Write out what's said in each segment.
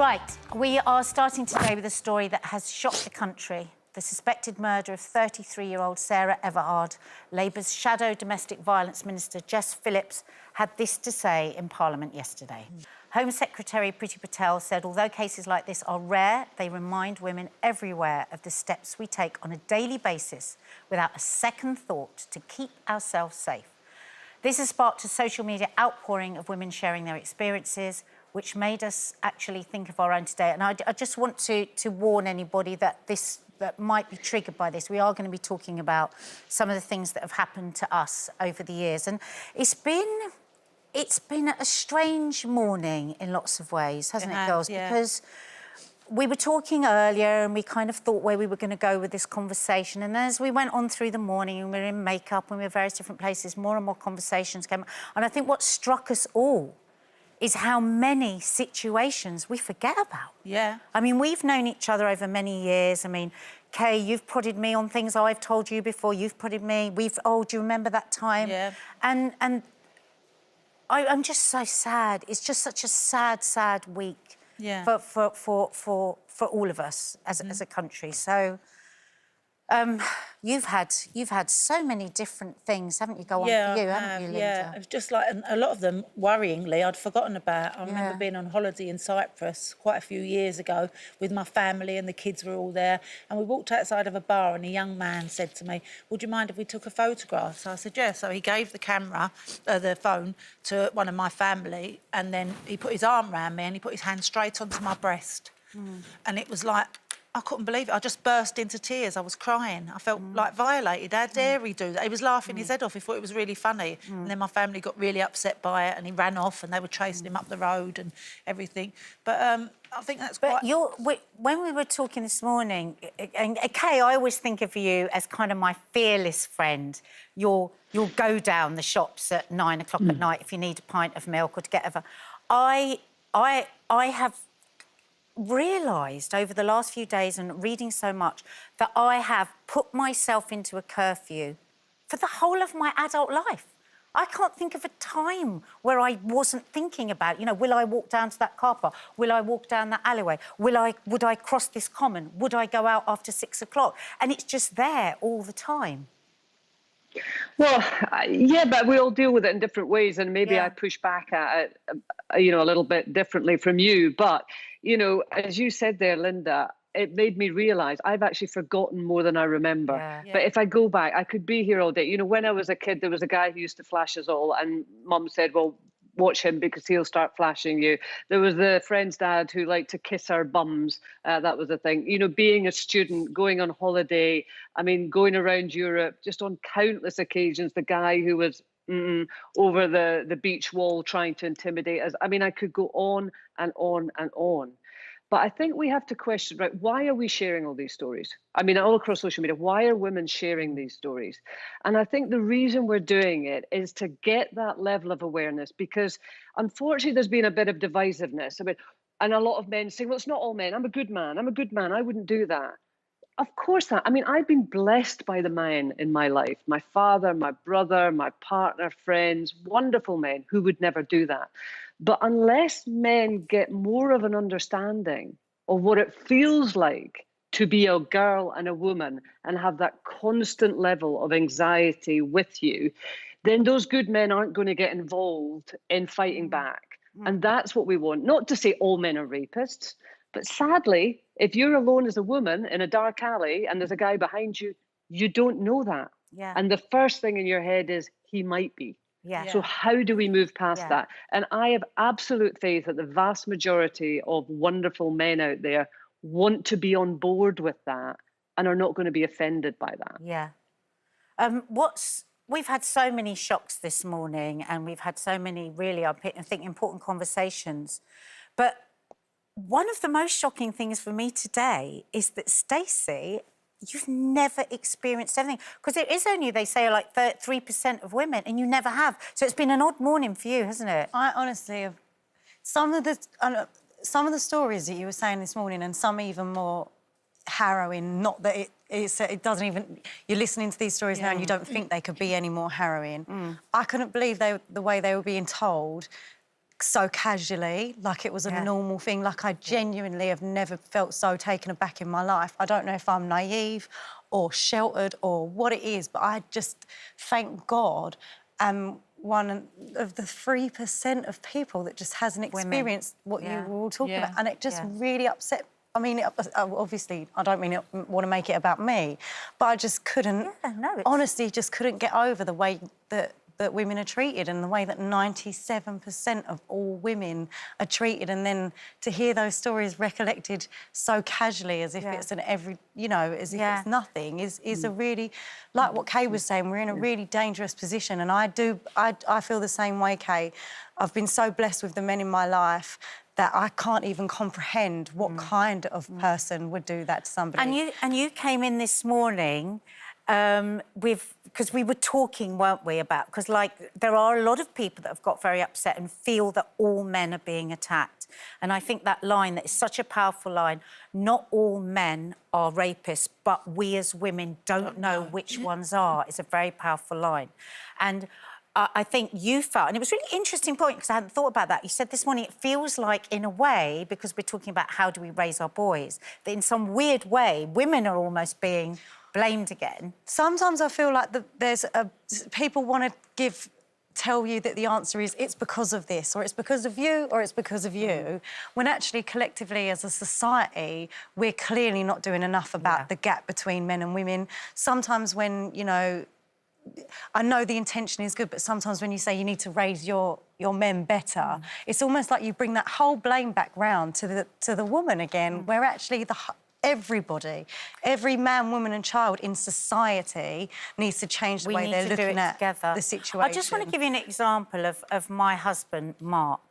Right, we are starting today with a story that has shocked the country. The suspected murder of 33-year-old Sarah Everard. Labour's shadow domestic violence minister, Jess Phillips, had this to say in Parliament yesterday. Home Secretary Priti Patel said, although cases like this are rare, they remind women everywhere of the steps we take on a daily basis without a second thought to keep ourselves safe. This has sparked a social media outpouring of women sharing their experiences, which made us actually think of our own today. And I just want to warn anybody that that might be triggered by this. We are going to be talking about some of the things that have happened to us over the years. And it's been a strange morning in lots of ways, hasn't it, girls? Yeah. Because we were talking earlier and we kind of thought where we were going to go with this conversation. And as we went on through the morning and we were in makeup and we were in various different places, more and more conversations came up. And I think what struck us all is how many situations we forget about. Yeah. I mean, we've known each other over many years. I mean, Kaye, you've prodded me on things I've told you before. You've prodded me. Oh, do you remember that time? Yeah. And I'm just so sad. It's just such a sad week. Yeah. For all of us as a country. So, you've had so many different things, haven't you? Go on for you, haven't you, Linda? Yeah, it's just like a lot of them, worryingly, I'd forgotten about. I remember being on holiday in Cyprus quite a few years ago with my family and the kids were all there, and we walked outside of a bar and a young man said to me, would you mind if we took a photograph? So I said, yeah. So he gave the phone to one of my family, and then he put his arm around me and he put his hand straight onto my breast. And it was like, I couldn't believe it. I just burst into tears. I was crying. I felt like violated. How dare he do that? He was laughing his head off. He thought it was really funny. And then my family got really upset by it and he ran off and they were chasing him up the road and everything. But I think that's quite... When we were talking this morning, and Kaye, I always think of you as kind of my fearless friend. You'll go down the shops at 9 o'clock at night if you need a pint of milk or to get over. I have realised over the last few days and reading so much that I have put myself into a curfew for the whole of my adult life. I can't think of a time where I wasn't thinking about, you know, will I walk down to that car park? Will I walk down that alleyway? Would I cross this common? Would I go out after 6 o'clock? And it's just there all the time. Well, yeah, but we all deal with it in different ways, and maybe I push back at it, you know, a little bit differently from you. But, you know, as you said there, Linda, it made me realise I've actually forgotten more than I remember. Yeah. But if I go back, I could be here all day. You know, when I was a kid, there was a guy who used to flash us all, and Mum said, well, watch him because he'll start flashing you. There was the friend's dad who liked to kiss our bums. That was a thing. You know, being a student, going on holiday, I mean, going around Europe, just on countless occasions, the guy who was over the beach wall trying to intimidate us. I mean, I could go on and on and on. But I think we have to question, right, why are we sharing all these stories? I mean, all across social media, why are women sharing these stories? And I think the reason we're doing it is to get that level of awareness, because unfortunately there's been a bit of divisiveness. I mean, and a lot of men saying, well, it's not all men. I'm a good man. I'm a good man. I wouldn't do that. Of course not. I mean, I've been blessed by the men in my life, my father, my brother, my partner, friends, wonderful men who would never do that. But unless men get more of an understanding of what it feels like to be a girl and a woman and have that constant level of anxiety with you, then those good men aren't going to get involved in fighting back. And that's what we want. Not to say all men are rapists, but sadly, if you're alone as a woman in a dark alley and there's a guy behind you, you don't know that. Yeah. And the first thing in your head is, he might be. Yeah. So how do we move past that? And I have absolute faith that the vast majority of wonderful men out there want to be on board with that and are not going to be offended by that. Yeah. We've had so many shocks this morning and we've had so many really, I think, important conversations. But one of the most shocking things for me today is that, Stacey, you've never experienced anything. Because it is only, they say, like 3% of women, and you never have. So it's been an odd morning for you, hasn't it? I honestly have... Some of the stories that you were saying this morning, and some even more harrowing, not that it doesn't even... You're listening to these stories now and you don't think they could be any more harrowing. I couldn't believe the way they were being told. so casually, like it was a normal thing. Like I genuinely have never felt so taken aback in my life. I don't know if I'm naive or sheltered or what it is, but I just, thank God, am one of the 3% of people that just hasn't experienced what you were all talking about. And it just really upset. I mean, obviously, I don't mean want to make it about me, but I just couldn't, honestly, just couldn't get over the way that women are treated and the way that 97% of all women are treated. And then to hear those stories recollected so casually as if it's an as if it's nothing is a really, like what Kaye was saying, we're in a really dangerous position. And I feel the same way, Kaye. I've been so blessed with the men in my life that I can't even comprehend what kind of person would do that to somebody. And you came in this morning because we were talking, weren't we, about... Because, like, there are a lot of people that have got very upset and feel that all men are being attacked. And I think that line, that is such a powerful line, not all men are rapists, but we as women don't know which ones are, is a very powerful line. And I think you felt, and it was a really interesting point because I hadn't thought about that. You said this morning it feels like, in a way, because we're talking about how do we raise our boys, that in some weird way women are almost being blamed again. Sometimes I feel like people want to tell you that the answer is it's because of this, or it's because of you, or it's because of you, when actually collectively as a society we're clearly not doing enough about the gap between men and women. Sometimes when, you know, I know the intention is good, but sometimes when you say you need to raise your men better, it's almost like you bring that whole blame back round to the woman again, where actually everybody, every man, woman and child in society needs to change the way they're looking at the situation. I just want to give you an example of my husband, Mark.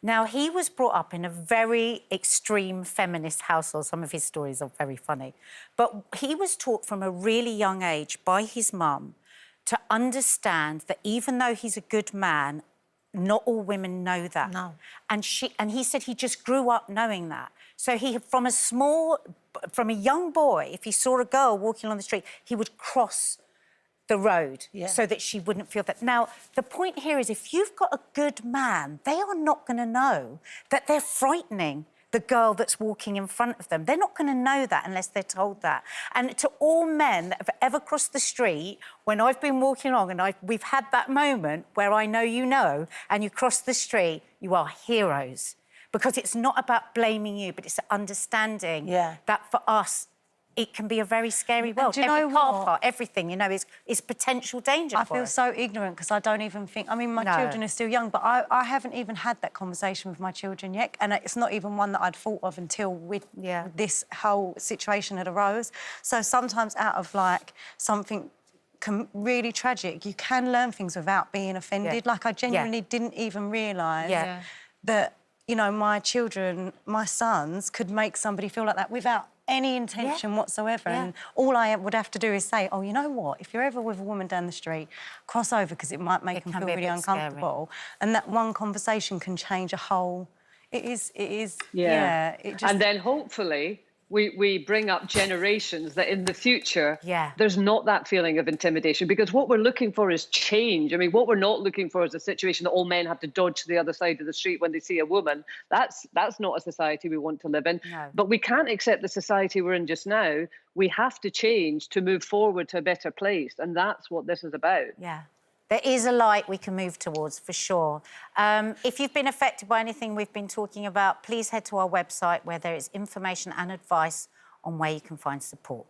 Now, he was brought up in a very extreme feminist household. Some of his stories are very funny. But he was taught from a really young age by his mum to understand that even though he's a good man, not all women know that. No. And he said he just grew up knowing that. So from a young boy, if he saw a girl walking on the street, he would cross the road so that she wouldn't feel that. Now, the point here is if you've got a good man, they are not going to know that they're frightening the girl that's walking in front of them. They're not going to know that unless they're told that. And to all men that have ever crossed the street, when I've been walking along and we've had that moment where I know you know, and you cross the street, you are heroes. Because it's not about blaming you, but it's understanding that for us, it can be a very scary world. Every car part, everything, you know, is potential danger for us. I feel so ignorant because I don't even think... I mean, my children are still young, but I haven't even had that conversation with my children yet, and it's not even one that I'd thought of until this whole situation had arose. So sometimes out of, like, something really tragic, you can learn things without being offended. Like, I genuinely didn't even realise that, you know, my children, my sons, could make somebody feel like that without any intention whatsoever. And all I would have to do is say, oh, you know what, if you're ever with a woman down the street, cross over because it might make them feel really uncomfortable. And that one conversation can change a whole... It is, And then hopefully we bring up generations that in the future there's not that feeling of intimidation, because what we're looking for is change. I mean, what we're not looking for is a situation that all men have to dodge to the other side of the street when they see a woman. That's not a society we want to live in. No. But we can't accept the society we're in just now. We have to change to move forward to a better place, and that's what this is about. Yeah. There is a light we can move towards, for sure. If you've been affected by anything we've been talking about, please head to our website where there is information and advice on where you can find support.